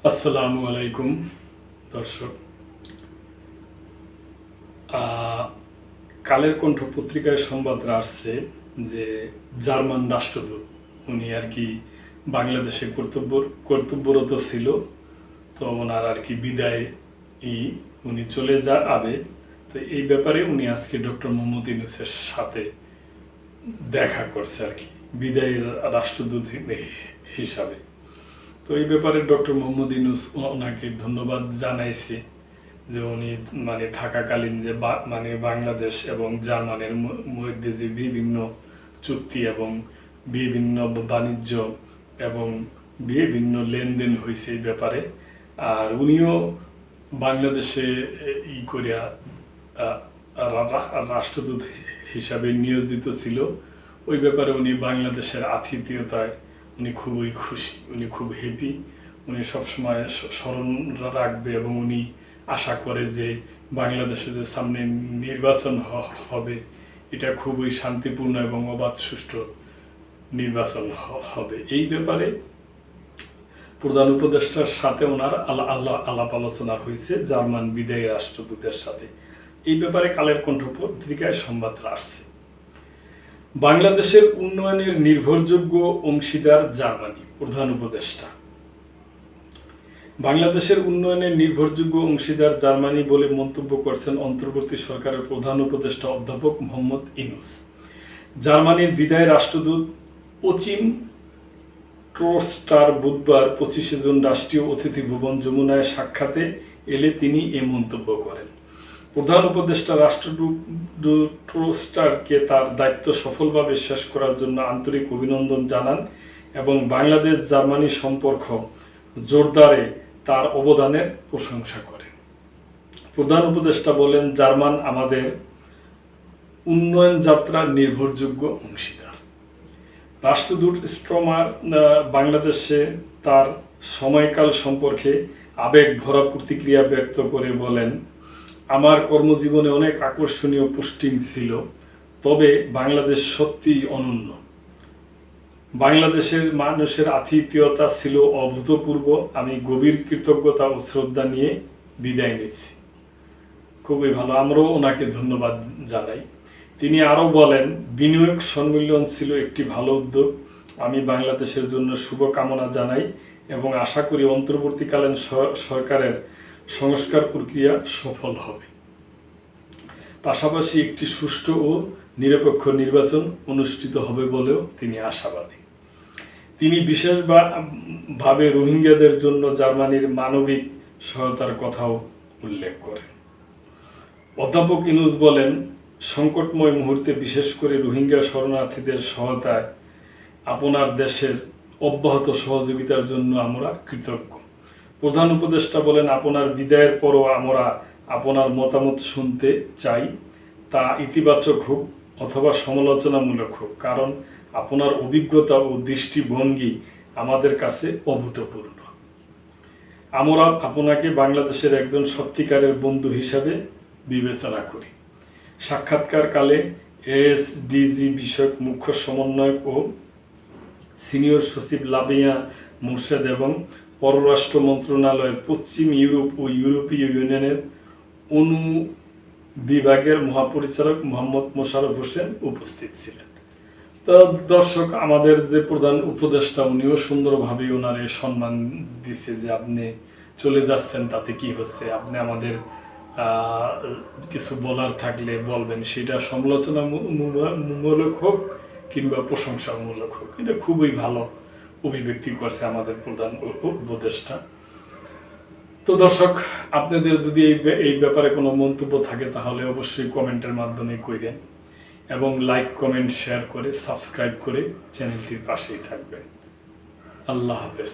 আসসালামু আলাইকুম দর্শক। কালের কণ্ঠ পত্রিকায় সংবাদ আসছে যে জার্মান রাষ্ট্রদূত উনি আর কি বাংলাদেশে কর্তব্যরত ছিল, তো ওনার আর কি বিদায় উনি চলে যাবে। তো এই ব্যাপারে উনি আজকে ডক্টর মোহাম্মদ ইউনূসের সাথে দেখা করছে আর কি বিদায়ী রাষ্ট্রদূত হিসাবে। তো এই ব্যাপারে ডক্টর মোহাম্মদ ইউনূস ওনাকে ধন্যবাদ জানাইছে যে উনি থাকাকালীন যে বাংলাদেশ এবং জার্মানির মধ্যে যে বিভিন্ন চুক্তি এবং বিভিন্ন বাণিজ্য এবং বিভিন্ন লেনদেন হয়েছে এই ব্যাপারে, আর উনিও বাংলাদেশে করিয়া রাষ্ট্রদূত হিসাবে নিয়োজিত ছিল। ওই ব্যাপারে উনি বাংলাদেশের আতিথেয়তায় উনি খুবই খুশি, উনি খুব হ্যাপি। উনি সবসময় স্মরণ রাখবে এবং উনি আশা করে যে বাংলাদেশে যে সামনে নির্বাচন হবে এটা খুবই শান্তিপূর্ণ এবং অবাধ সুষ্ঠু নির্বাচন হবে। এই ব্যাপারে প্রধান উপদেষ্টার সাথে ওনার আলাপ আলোচনা হয়েছে জার্মান বিদায়ী রাষ্ট্রদূতের সাথে। এই ব্যাপারে কালের কণ্ঠ পত্রিকায় সংবাদ আসছে। বাংলাদেশের উন্নয়নের নির্ভরযোগ্য অংশীদার জার্মানি, প্রধান উপদেষ্টা। বাংলাদেশের উন্নয়নের নির্ভরযোগ্য অংশীদার জার্মানি বলে মন্তব্য করছেন অন্তর্বর্তী সরকারের প্রধান উপদেষ্টা অধ্যাপক মোহাম্মদ ইউনূস। জার্মানির বিদায়ী রাষ্ট্রদূত অচিম ট্রোস্টার বুধবার 25 জুন রাষ্ট্রীয় অতিথি ভবন যমুনায় সাক্ষাতে এলে তিনি এ মন্তব্য করেন। প্রধান উপদেষ্টা রাষ্ট্রদূত ট্রোস্টারকে তার দায়িত্ব সফলভাবে শেষ করার জন্য আন্তরিক অভিনন্দন জানান এবং বাংলাদেশ জার্মানি সম্পর্ক জোরদারে তার অবদানের প্রশংসা করেন। প্রধান উপদেষ্টা বলেন, জার্মান আমাদের উন্নয়ন যাত্রার নির্ভরযোগ্য অংশীদার। রাষ্ট্রদূত স্ট্রমার বাংলাদেশে তার সময়কাল সম্পর্কে আবেগ ভরা প্রতিক্রিয়া ব্যক্ত করে বলেন, আমার কর্মজীবনে অনেক আকর্ষণীয় পোস্টিং ছিল, তবে বাংলাদেশ সত্যিই অনন্য। বাংলাদেশের মানুষের আতিথেয়তা ছিল অভূতপূর্ব। আমি গভীর কৃতজ্ঞতা ও শ্রদ্ধা নিয়ে বিদায় নিচ্ছি। খুবই ভালো, আমরাও ওনাকে ধন্যবাদ জানাই। তিনি আরও বলেন, বিনিয়োগ সম্মেলন ছিল একটি ভালো উদ্যোগ। আমি বাংলাদেশের জন্য শুভকামনা জানাই এবং আশা করি অন্তর্বর্তীকালীন সরকারের সংস্কার প্রক্রিয়া সফল হবে। পাশাপাশি একটি সুষ্ঠু ও নিরপেক্ষ নির্বাচন অনুষ্ঠিত হবে বলেও তিনি আশাবাদী। তিনি বিশেষভাবে রোহিঙ্গাদের জন্য জার্মানির মানবিক সহায়তার কথাও উল্লেখ করেন। অধ্যাপক ইউনূস বলেন, সংকটময় মুহূর্তে বিশেষ করে রোহিঙ্গা শরণার্থীদের সহায়তায় আপনার দেশের অব্যাহত সহযোগিতার জন্য আমরা কৃতজ্ঞ। প্রধান উপদেষ্টা বলেন, আপনার বিদায়ের পরও আমরা আপনার মতামত শুনতে চাই, তা ইতিবাচক হোক অথবা সমালোচনামূলক হোক, কারণ আপনার অভিজ্ঞতা ও দৃষ্টিভঙ্গি আমাদের কাছে অভূতপূর্ণ। আমরা আপনাকে বাংলাদেশের একজন সত্যিকারের বন্ধু হিসাবে বিবেচনা করি। সাক্ষাৎকারকালে এসডিজি বিষয়ক মুখ্য সমন্বয়ক ও সিনিয়র সচিব লাবিয়া মুর্শেদ এবং পররাষ্ট্র মন্ত্রণালয়ের পশ্চিম ইউরোপ ও ইউরোপীয় ইউনিয়নের বিভাগের মহাপরিচালক মোহাম্মদ মোশাররফ হোসেন উপস্থিত ছিলেন। তো দর্শক, আমাদের যে প্রধান উপদেষ্টা উনিও সুন্দরভাবে ওনার সম্মান দিছে যে আপনি চলে যাচ্ছেন, তাতে কি হচ্ছে, আপনি আমাদের কিছু বলার থাকলে বলবেন, সেটা সমালোচনামূলক হোক কিংবা প্রশংসামূলক হোক। এটা খুবই ভালো অভিব্যক্তি করছে আমাদের প্রধান উপদেষ্টা। তো দর্শক, আপনাদের যদি এই ব্যাপারে কোনো মন্তব্য থাকে তাহলে অবশ্যই কমেন্টের মাধ্যমে কইরেন এবং লাইক, কমেন্ট, শেয়ার করে সাবস্ক্রাইব করে চ্যানেলটির পাশেই থাকবেন। আল্লাহ হাফেজ।